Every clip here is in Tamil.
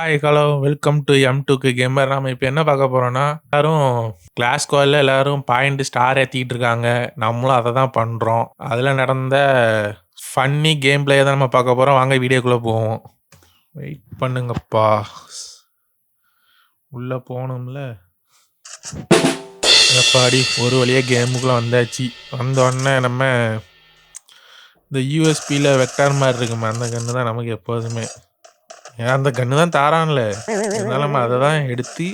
Hi hello welcome to M2K gamer. நாம இப்போ என்ன பார்க்க போறோம்னா, எல்லாரும் கிளாஸ் ஸ்குவாடில் எல்லாரும் பாயிண்ட் ஸ்டார் ஏற்றிக்கிட்டு இருக்காங்க. நம்மளும் அதை தான் பண்ணுறோம். அதில் நடந்த ஃபன்னி கேம் பிளே தான் நம்ம பார்க்க போகிறோம். வாங்க வீடியோக்குள்ளே போவோம். வெயிட் பண்ணுங்கப்பா, உள்ளே போகணும்ல. எப்பாடி ஒரு வழியாக கேமுக்குள்ளே வந்தாச்சு. வந்தோடனே நம்ம இந்த யூஎஸ்பியில் வெக்டார் மாதிரி இருக்குமே, அந்த கன்று தான் நமக்கு எப்போதுமே. ஏன் அந்த கன்று தான் தாரான்ல, அதனால நம்ம அதை தான் எடுத்து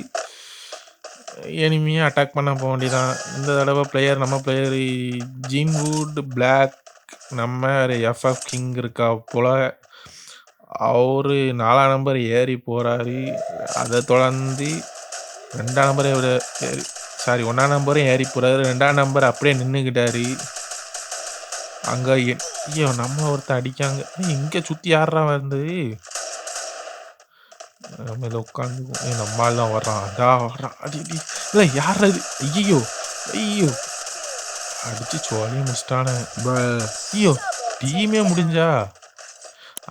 எனிமியாக அட்டாக் பண்ண போக வேண்டியதான். இந்த தடவை பிளேயர் நம்ம பிளேயர் ஜீன்வுட் பிளாக், நம்ம எஃப்எஃப் கிங் இருக்கா போல். அவரு 4ஆம் நம்பர் ஏறி போகிறாரு. அதை தொடர்ந்து 2ஆம் நம்பரை ஏறி 1ஆம் நம்பரும் ஏறி போகிறாரு. 2ஆம் நம்பர் அப்படியே நின்றுக்கிட்டாரு. அங்கே ஐயோ நம்ம ஒருத்தர் அடிக்காங்க. இங்கே சுற்றி யாரா வந்தது? நம்ம இதை உட்காந்துக்குவோம். நம்மளால தான் வர்றான், அதான் வர்றான். அடி இல்லை யார் அது? ஐயோ ஐயோ அடிச்சு சோழியும் முடிச்சிட்டானே. ஐயோ டீமே முடிஞ்சா.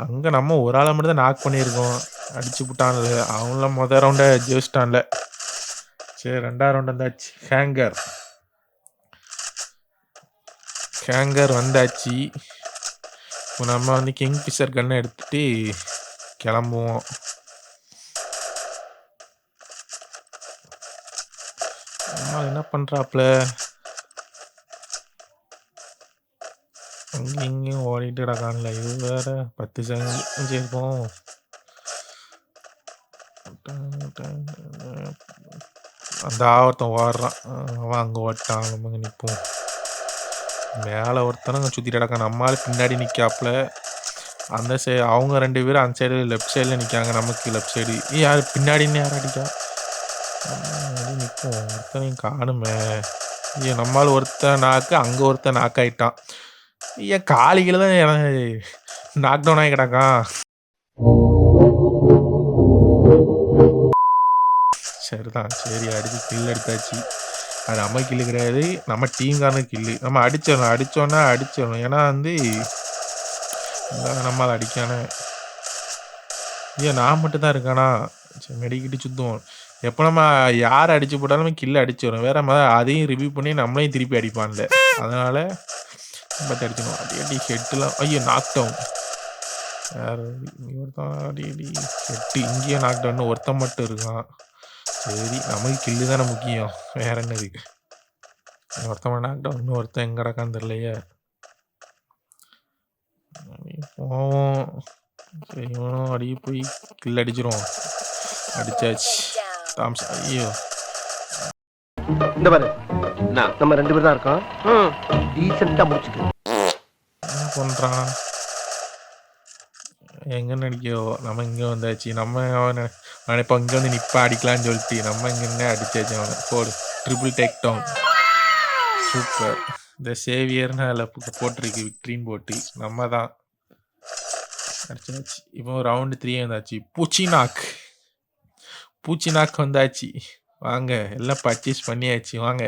அங்கே நம்ம ஒரு ஆளை மட்டும் தான் நாக் பண்ணியிருக்கோம். அடிச்சு விட்டான்ல, அவங்களாம் மொதல் ரவுண்டை ஜெயிச்சிட்டான்ல. சரி, 2ஆம் ரவுண்ட் வந்தாச்சு. ஹேங்கர் வந்தாச்சு. இப்போ நம்ம வந்து கிங் ஃபிஷர் கன்னை எடுத்துட்டு கிளம்புவோம். அம்மா என்ன பண்ணுறாப்புல? அங்கே இங்கேயும் ஓடிட்டு கிடக்கான்ல. இது வேற 10 செகண்ட் இருக்கும். அந்த ஒருத்தன் ஓடுறான், அவன் அங்கே ஓட்டான். நம்ம நிற்போம். மேலே ஒருத்தனுங்க சுற்றிட்டு கிடக்கான். நம்மளால் பின்னாடி நிற்காப்புல. அந்த சைடு அவங்க 2 பேரும் அந்த சைடு லெஃப்ட் சைடில் நிற்காங்க. நமக்கு லெஃப்ட் சைடு யார் பின்னாடின்னு யார் அடிக்கா? நிற்போம். ஒருத்தனையும் காணுமே. ஐயோ நம்மளால் ஒருத்தன் நாக்கு, அங்கே ஒருத்தன் நாக் ஆகிட்டான். ஐயா காலிகள் தான் நாக் டவுன் ஆகி கிடக்கான். சரிதான், சரி அடிச்சு கில் எடுத்தாச்சு. அது நம்ம கில்லு கிடையாது, நம்ம டீம்காரனு கில்லு. நம்ம அடிச்சிடணும். ஏன்னா வந்து நம்மளால் அடிக்கானே. ஐயோ நான் மட்டும் தான் இருக்கானா? சரி மெடிக்கிட்டு சுற்றுவோம். எப்போ நம்ம யார் அடிச்சு போட்டாலும் நம்ம கில்லு அடிச்சிடும். வேற அதையும் ரிவ்யூ பண்ணி நம்மளையும் திருப்பி அடிப்பான்ல, அதனால் நம்ம அடிச்சிடும். அடி ஹெட்டுலாம். ஐயோ நாக் டவுன். யார் ஒருத்தன்? அடி ஹெட்டு. இங்கேயும் நாக் டவுன். ஒருத்தன் மட்டும் இருக்கான். சரி நமக்கு கில்லு தானே முக்கியம், வேற என்னது? ஒருத்தன் நாக் டவுன், இன்னொருத்தன் எங்கே கிடக்கான்னு தெரியலையே. போவோம். சரி இவனும் அடி போய் கில் அடிச்சிரும். அடிச்சாச்சு. தாம்சன். ஐயோ இந்த பாரு, நம்ம 2 பேர் தான் இருக்கோம். டீசெண்டா முடிச்சுக்க. என்ன பண்ணுறான்? எங்கே நடிக்கோ? நம்ம இங்கே வந்தாச்சு. நம்ம இப்போ இங்கே வந்து நிற்ப அடிக்கலான்னு சொல்லிட்டு நம்ம இங்கே நின்று அடிச்சாச்சு. அவனை போடு. Triple take down. சூப்பர். இந்த சேவியர்னு அதில் போட்டிருக்கு விக்ட்ரின்னு போட்டு. நம்ம தான் அடிச்சாச்சு. இப்போ ரவுண்டு 3 வந்தாச்சு. பூச்சி நாக் வந்தாச்சு. வாங்க எல்லாம் பர்ச்சேஸ் பண்ணியாச்சு. வாங்க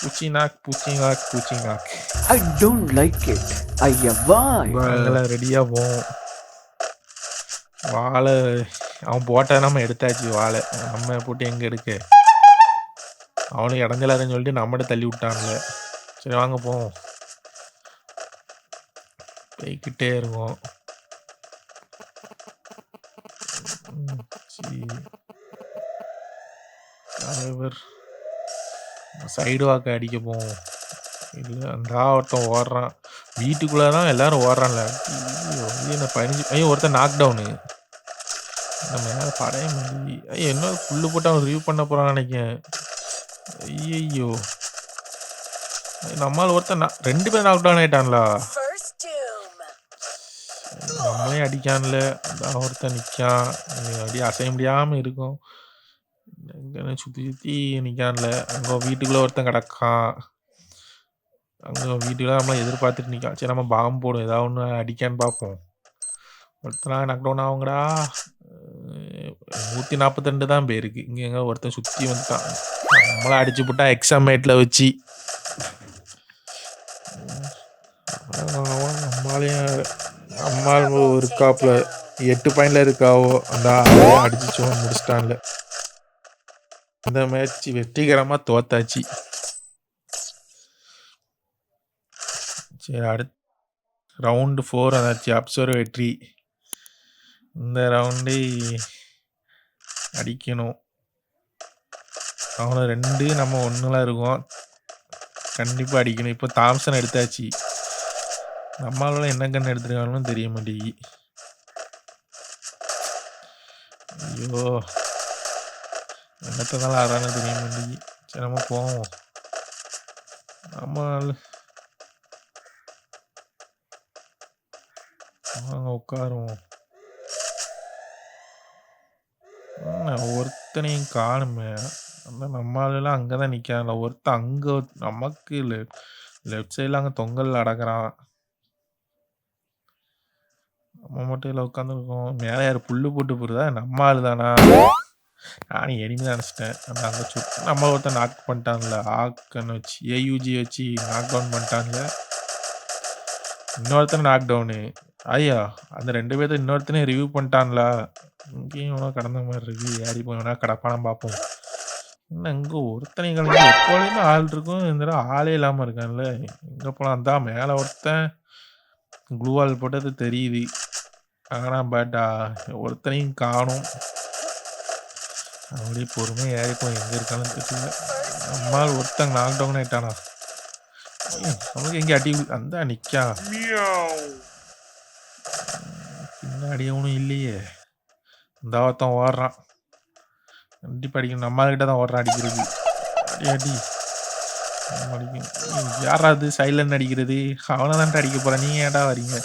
பூச்சி knock. I don't like it. அதெல்லாம் ரெடியாக போவோம். வாழை அவன் போட்டா நம்ம எடுத்தாச்சு. வாழை நம்ம போட்டு எங்கே எடுக்க? அவனுக்கு இடைஞ்சலாருன்னு சொல்லிட்டு நம்மகிட்ட தள்ளி விட்டான்ல. சரி வாங்க போவோம். போய்கிட்டே இருக்கும். சைடு வாக்க அடிக்க போவோம். இல்லை அந்த ஒருத்தன் ஓடுறான். வீட்டுக்குள்ளே தான் எல்லாரும் ஓடுறான்ல. ஐயோ 15. ஐயோ ஒருத்தன் நாக் டவுனு. நம்ம மேலே படைய முடியல. ஐயோ என்ன புல்லு போட்டு அவன் ரிவ்யூ பண்ண போகிறான்னு நினைக்கிறேன். ஐயோ நம்மளால் ஒருத்தன் 2 பேர் நாக் டவுன் ஆகிட்டான்ல. நம்மளே அடிக்கான்ல. ஒருத்தன் நிற்கான். அப்படியே அசைய முடியாமல் இருக்கும். எங்கே சுற்றி நிற்கான்ல. அங்கே வீட்டுக்குள்ளே ஒருத்தன் கிடக்கான். அங்கே வீட்டுக்குள்ளே நம்ம எதிர்பார்த்துட்டு நிற்கான். சரி நம்ம பாம்பு போடும், ஏதாவது ஒன்று அடிக்கான்னு பார்ப்போம். ஒருத்தனா நாக் டவுன் ஆகுங்கடா. 142 தான் பேருக்கு. இங்கே எங்கே ஒருத்தன் சுற்றி வந்துட்டான். நம்மளை அடிச்சு போட்டா எக்ஸாமேட்டில் வச்சு. நம்மளால் ஒரு காப்பில் 8 பாயிண்ட்ல இருக்காவோ அந்த அடிச்சு முடிச்சிட்டான்ல. இந்த மேட்ச் வெற்றிகரமா தோத்தாச்சு. சரி, அடுத்து ரவுண்டு 4 அதாச்சு அப்சர்வேட்டரி. இந்த ரவுண்டு அடிக்கணும். அவனை 2 நம்ம 1ல இருக்கோம். கண்டிப்பா அடிக்கணும். இப்போ தாம்சன் எடுத்தாச்சு. நம்மளால என்ன கண்ணு எடுத்துருக்கானும் தெரிய மாட்டேங்கி. ஐயோ, என்னத்தான் ஆறானு தெரிய மாட்டேங்கி. சரி, நம்ம போவோம். நம்ம உட்காருவோம். ஒருத்தனையும் காணுமே. நம்மளால அங்கதான் நிக்கான்ல. ஒருத்தன் அங்க நமக்கு லெஃப்ட் சைட்ல அங்க தொங்கல் அடக்குறான். நம்ம மட்டும் இல்லை உட்காந்துருக்கோம். மேலே யார் புல்லு போட்டு போடுறதா? நம்ம ஆளு தானா? நானும் எனிமே நினச்சிட்டேன். அந்த அங்கே நம்ம ஒருத்தன் நாக் பண்ணிட்டான்ல. ஆக்கன்னு வச்சு ஏயூஜி வச்சு நாக் டவுன் பண்ணிட்டான்ல. இன்னொருத்தனை நாக் டவுனு. ஐயா, அந்த 2 பேர்த்த இன்னொருத்தனே ரிவ்யூ பண்ணிட்டான்ல. இங்கேயும் இவனா கடந்த மாதிரி இருக்கு. ஏறி போனா கடப்பானம் பார்ப்போம். இன்னும் இங்கே ஒருத்தனை கிளம்பி எப்போதுமே ஆள் இருக்கும். இந்த தடவை ஆளே இல்லாமல் இருக்கான்ல. எங்கே போலாம் தான் மேலே ஒருத்தன் க்ளூவால் போட்டது தெரியுது. ஆனால் பட் ஒருத்தனையும் காணும். அப்படியே பொறுமையாக ஏறிப்போம். எங்கே இருக்கான்னு தெரியல. நம்மால் ஒருத்தங்க நாக் டவுன் ஆயிட்டானா? நமக்கு எங்கே அடி அந்த நிற்கா பின்னாடி ஒன்றும் இல்லையே. இந்த ஒருத்தன் ஓடுறான். கண்டிப்பாக அடிக்கணும். நம்மள்கிட்ட தான் ஓடுறான் அடிக்கிறது. அடி அடிக்கும். யாராவது சைலண்ட் அடிக்கிறது? அவனை தான் அடிக்க போகிறேன். நீங்கள் ஏன்டா வரீங்க?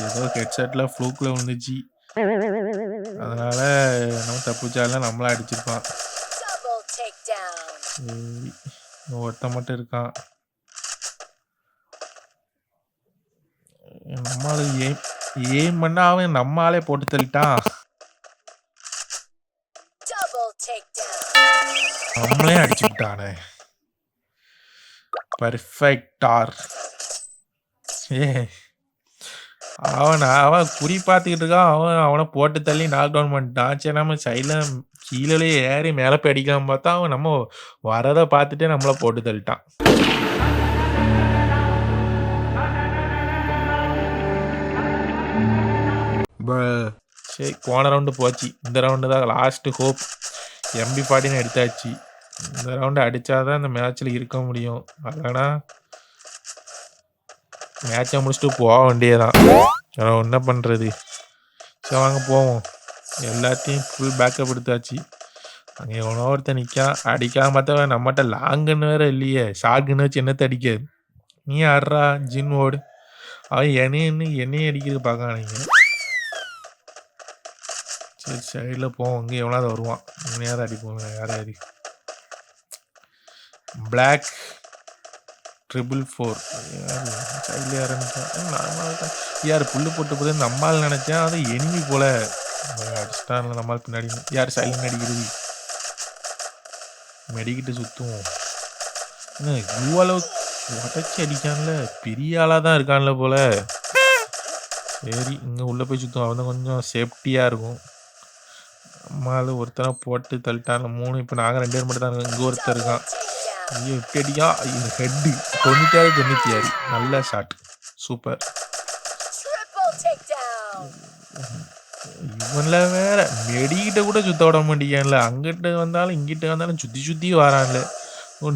ஏதோ ஹெட்செட்டில் ஃப்ளூக்கில் விழுந்துச்சு. அதனால நம்ம தப்பிச்சாலும் நம்மள அடிச்சிருப்பான். ஒருத்தன் மட்டும் இருக்கான். நம்மளால ஏம் பண்ணா அவன் நம்மளாலே போட்டு தள்ளிட்டான். நம்மளே அடிச்சு விட்டானே. பர்ஃபெக்டார். அவன் குறி பார்த்துக்கிட்டு இருக்கான். அவனை போட்டு தள்ளி நாக் டவுன் பண்ணிட்டான். சரி, நம்ம சைடில் கீழே ஏறி மேலே போய் அடிக்காம பார்த்தா அவன் நம்ம வரதை பார்த்துட்டே நம்மளை போட்டு தள்ளிட்டான். சரி, போன ரவுண்டு போச்சு. இந்த ரவுண்டு தான் லாஸ்ட் ஹோப். MP40 எடுத்தாச்சு. இந்த ரவுண்டு அடித்தாதான் இந்த மேட்ச்சில் இருக்க முடியும். இல்லைனா மேட்சை முடிச்சுட்டு போக வேண்டியதான். என்ன பண்ணுறது? சரி, வாங்க போவோம். எல்லாத்தையும் ஃபுல் பேக்கப் எடுத்தாச்சு. அங்கே எவனோ ஒருத்தன் நிற்கான். அடிக்காம பார்த்தா நம்மகிட்ட லாங்குன்னு வேற இல்லையே. ஷார்க்குன்னு வச்சு என்னத்தை அடிக்க? நீ ஆடுறா ஜின் ஓடு. அவன் என்னையும் அடிக்கிறது பார்க்கானீங்க. சரி, சைடில் போவோம். இங்கே எவனாவது வருவான். யாரும் அடிப்போம். யாராவது பிளாக் 444 சைடில் யார் புல்லு போட்டு போது நம்மால் நினைச்சேன். அது எனிமி போல அடிச்சிட்டான்ல. நம்மால் பின்னாடி யார் சைலண்ட் அடிக்கிறது? மெடிக்கிட்டு சுற்றுவோம். இவ்வளோ அளவுக்கு உடச்சி அடிக்கான்ல. பெரிய ஆளாக தான் இருக்கான்ல போல. சரி, இங்கே உள்ளே போய் சுற்றுவோம். அவன் கொஞ்சம் சேஃப்டியாக இருக்கும். நம்மளால ஒருத்தனை போட்டு தள்ளிட்டான்ல. 3. இப்போ நாங்கள் 2 பேர் மட்டும் தான் இருக்கோம். இங்கே ஒருத்தர் இருக்கான். ஐயோ, எப்படி அடிக்கா? ஹெட்டு 96. நல்ல ஷாட். சூப்பர். இவன்ல வேற மெடிக்கிட்ட கூட சுத்த விட மாட்டேங்கல. அங்கிட்ட வந்தாலும் இங்கிட்ட வந்தாலும் சுற்றி வரான்ல.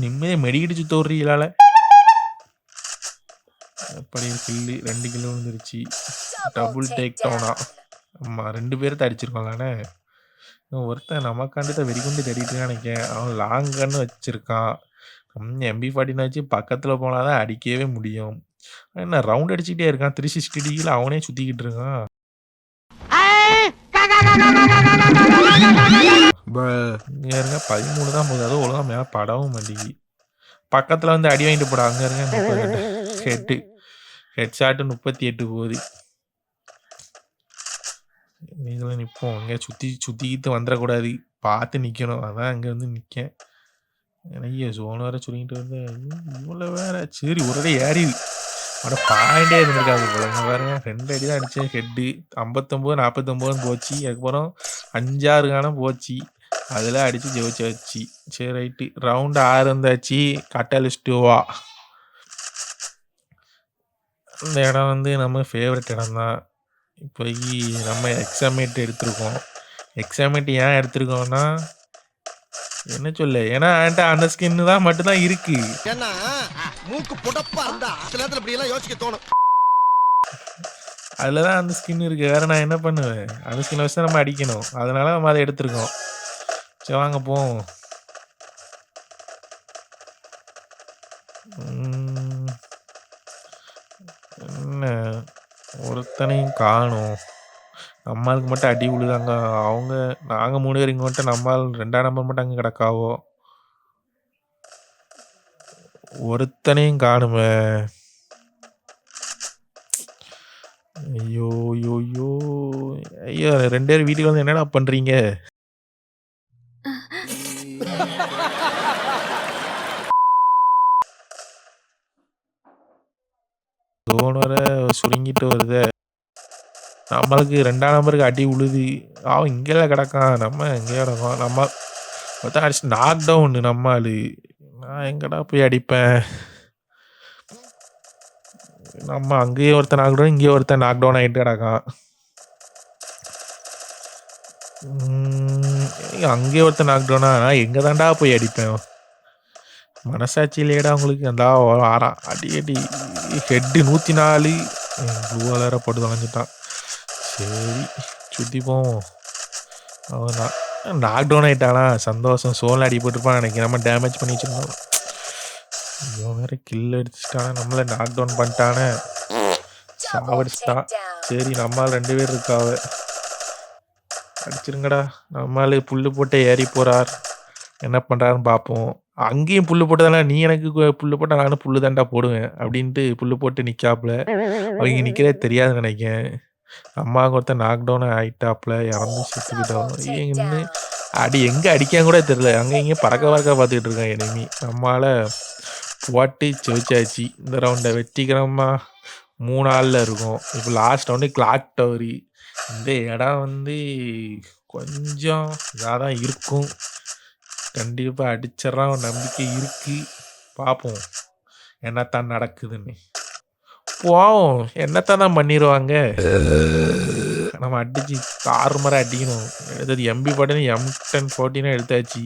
நிம்மதியாக மெடிக்கிட்டு சுத்த விட்றீங்களால. எப்படி கில்லு 2 கிலோ வந்துருச்சு. டபுள் டேக் டவுனா? ஆமாம், 2 பேர்த்த அடிச்சிருக்கோம்லானே. ஒருத்தன் நமக்காண்டிட்ட வெறிகுண்டு தேடிட்டு நினைக்கேன். அவன் லாங் கன்னு வச்சிருக்கான். MP40 வச்சு பக்கத்தில் போனால் தான் அடிக்கவே முடியும். என்ன ரவுண்ட் அடிச்சுக்கிட்டே இருக்கான். 360 டிகிரியில் அவனே சுற்றிக்கிட்டு இருக்கான். இங்கே இருங்க 13 தான் போகுது. அதுவும் ஒழுங்காக மேலே படவும் மாட்டேங்கி. பக்கத்தில் வந்து அடி வாங்கிட்டு போட. அங்கே இருங்க. ஹெட் ஷாட்டு 38 போகுது. நீங்களும் நிற்போம். அங்கே சுற்றிக்கிட்டு வந்துடக்கூடாது. பார்த்து நிற்கணும். அதான் அங்கே வந்து நிற்கேன். ஐயோ, சோனு வேற சொல்லிக்கிட்டு வந்து இவ்வளோ வேற. சரி, ஒரே ஏறி பாயிண்டே இருந்திருக்காது போல. இங்க பாருங்க 2 அடி தான் அடிச்சேன் ஹெட்டு. 59, 49 போச்சு. அதுக்கப்புறம் 5, 6 காணம் போச்சு. அதில அடிச்சு ஜெயிச்சாச்சு. சரி ரைட்டு. ரவுண்ட் 6 வந்தாச்சு. கட்டாலிஸ்ட் வா. இந்த இடம் வந்து நம்ம ஃபேவரட் இடம் தான். இப்போதைக்கு நம்ம எக்ஸாமேட் எடுத்திருக்கோம். எக்ஸாமேட் ஏன் எடுத்திருக்கோம்னா, என்ன சொல்ல? ஏன்னா என்ட்ட அந்த ஸ்கின்னு தான் மட்டும் தான் இருக்கு. ஏன்னா மூக்கு புடப்பா இருந்தா சில நேரத்துல இப்படி எல்லாம் யோசிக்க தோணும். அதில தான் அந்த ஸ்கின் இருக்கு. வேற நான் என்ன பண்ணுவேன்? அந்த ஸ்கின்ன வச்சு தான் நம்ம அடிக்கணும். அதனால நம்ம அத எடுத்திருக்கோம். சரி வாங்க போவோம். என்ன ஒருத்தனையும் காணோம். நம்மாளுக்கு மட்டும் அடி விழுதாங்க. நாங்க 3 பேர் இங்க வந்துட்டு நம்மால் 2ஆம் நம்பர் மட்டும் அங்க கிடக்காவோ. ஒருத்தனையும் காணுமே. ஐயோ! ஐயோ! ஐயோ! ஐயோ! 2 பேரும் வீட்டுக்கு வந்து என்னடா பண்றீங்க? ஜோன் வேற சுருங்கிட்டு வருதே. நம்மளுக்கு 2ஆம் நம்பருக்கு அடி உழுது. அவன் இங்கேலாம் கிடக்கான். நம்ம எங்கேயோ கிடக்கோம். நம்ம ஒருத்தன் அடிச்சு நாக் டவுன் நம்ம ஆளு. நான் எங்கடா போய் அடிப்பேன்? நம்ம அங்கேயே ஒருத்தன் நாக் டவுன், இங்கேயே ஒருத்தன் நாக் டவுன் ஆகிட்டு கிடக்கான். அங்கேயே ஒருத்தன் நாக் டவுனா, நான் எங்கே தாண்டா போய் அடிப்பேன்? மனசாட்சி இல்லையடா உங்களுக்கு? அந்த ஆறாம் அடி அடி ஹெட்டு 104. ப்ளூ வேற போட்டு தொலைஞ்சிட்டான். சரி சுற்றி போவோம். அவன் நாக் டவுன் ஆகிட்டானா? சந்தோஷம். சோனில் அடி போட்டிருப்பான் நினைக்கிறேன். நம்ம டேமேஜ் பண்ணி வச்சிருந்தோம். இவன் வேற கில் அடிச்சுட்டானே. நம்மளை நாக் டவுன் பண்ணிட்டானே. சாவடிச்சிட்டான். சரி நம்மால் 2 பேர் இருக்காவ. அடிச்சிருங்கடா. நம்மால் புல்லு போட்டு ஏறி போகிறார். என்ன பண்ணுறாருன்னு பார்ப்போம். அங்கேயும் புல்லு போட்டதால நீ எனக்கு புல்லு போட்டால் நானும் புல்லு தாண்டா போடுவேன் அப்படின்ட்டு புல்லு போட்டு நிற்காப்புல. அவங்க நிற்கிறதே தெரியாதுன்னு நினைக்கிறேன். அம்மாவுக்கு ஒருத்தன் நாக் டவுன் ஆகிட்டாப்புல. இறந்து செத்துக்கிட்டோம். இன்னும் அடி எங்கே அடிக்கான்னு கூட தெரில. அங்கே இங்கே பறக்க பார்த்துக்கிட்டு இருக்கான் எனிமி. நம்மளால் போட்டு ஜெயிச்சாச்சு. இந்த ரவுண்டை வெற்றிகரமாக 3 ஆளில் இருக்கும். இப்போ லாஸ்ட் ரவுண்டு கிளாக் டவரி. இந்த இடம் வந்து கொஞ்சம் இதாக தான் இருக்கும். கண்டிப்பாக அடிச்சிடறான் நம்பிக்கை இருக்கு. பார்ப்போம் என்னத்தான் நடக்குதுன்னு. போவோம். என்னத்தான் தான் பண்ணிடுவாங்க. நம்ம அடிச்சு தாறுமாற அடிக்கணும். எடுத்தது எம்பி போட்டேன்னு M10 14 எடுத்தாச்சு.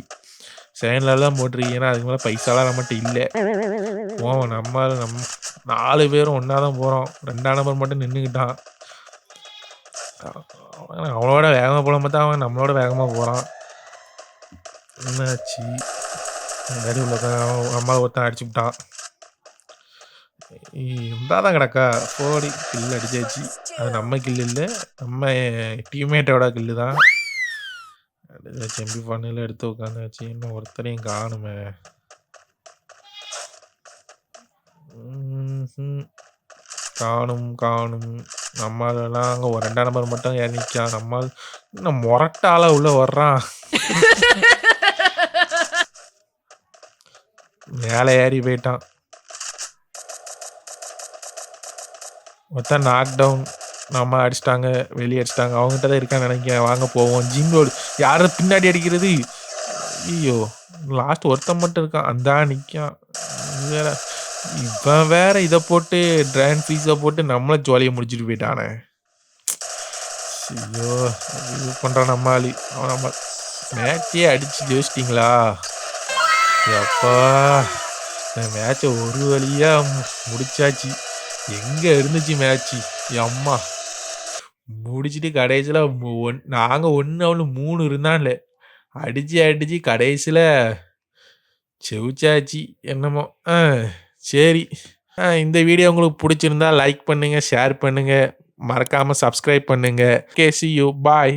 செகண்ட்ல தான் போட்டிருக்கு. ஏன்னா அதுக்கு மேலே பைசாலாம் நம்மகிட்ட இல்லை. போவோம். நம்ம 4 பேரும் ஒன்றா தான் போகிறோம். 2ஆம் நம்பர் மட்டும் நின்றுக்கிட்டான். அவனோட வேகமாக போல பார்த்தா அவன் நம்மளோட வேகமாக போகிறான். என்னாச்சு? நடு உள்ளதான் நம்மளால் ஒருத்தன் அடிச்சு விட்டான். இருந்தால் தான் கிடக்கா. போடி கில் அடிச்சாச்சு. அது நம்ம கில் இல்லை, நம்ம டீம்மேட்டோட கில்லு தான். செம்பி பண்ணில் எடுத்து உட்காந்தாச்சு. இன்னும் ஒருத்தரையும் காணுமே. காணும் நம்மளெல்லாம் அங்கே ஒரு 2ஆம் நம்பர் மட்டும் ஏறி நிற்கான். நம்மால் இன்னும் முரட்டால உள்ள வர்றான். மேலே ஏறி போயிட்டான். ஒருத்தன் நாக் டவுன். நம்ம அடிச்சிட்டாங்க, வெளியே அடிச்சிட்டாங்க. அவங்ககிட்ட தான் இருக்கான்னு நினைக்கிறேன். வாங்க போவோம். ஜிங்கோடு யாரும் பின்னாடி அடிக்கிறது? ஐயோ லாஸ்ட் ஒருத்தன் மட்டும் இருக்கான். அந்த நிற்கான். வேற இவன் வேற இதை போட்டு ட்ரான் ஃபீஸை போட்டு நம்மளை ஜோலியை முடிச்சுட்டு போயிட்டானே. ஐயோ இது பண்ணுறான் நம்மாளி. அவன் நம்ம மேட்சே அடித்து ஜெயிச்சிட்டிங்களா? எப்பா இந்த மேட்சை ஒரு வழியாக முடிச்சாச்சு. எங்கே இருந்துச்சு மேட்ச்சு? அம்மா முடிச்சுட்டு கடைசியில் நாங்கள் 1 அவனு 3 இருந்தான்ல அடித்து கடைசியில் செவிச்சாச்சு. என்னமோ சரி. இந்த வீடியோ உங்களுக்கு பிடிச்சிருந்தா லைக் பண்ணுங்கள், ஷேர் பண்ணுங்கள், மறக்காமல் சப்ஸ்கிரைப் பண்ணுங்கள். see you. Bye.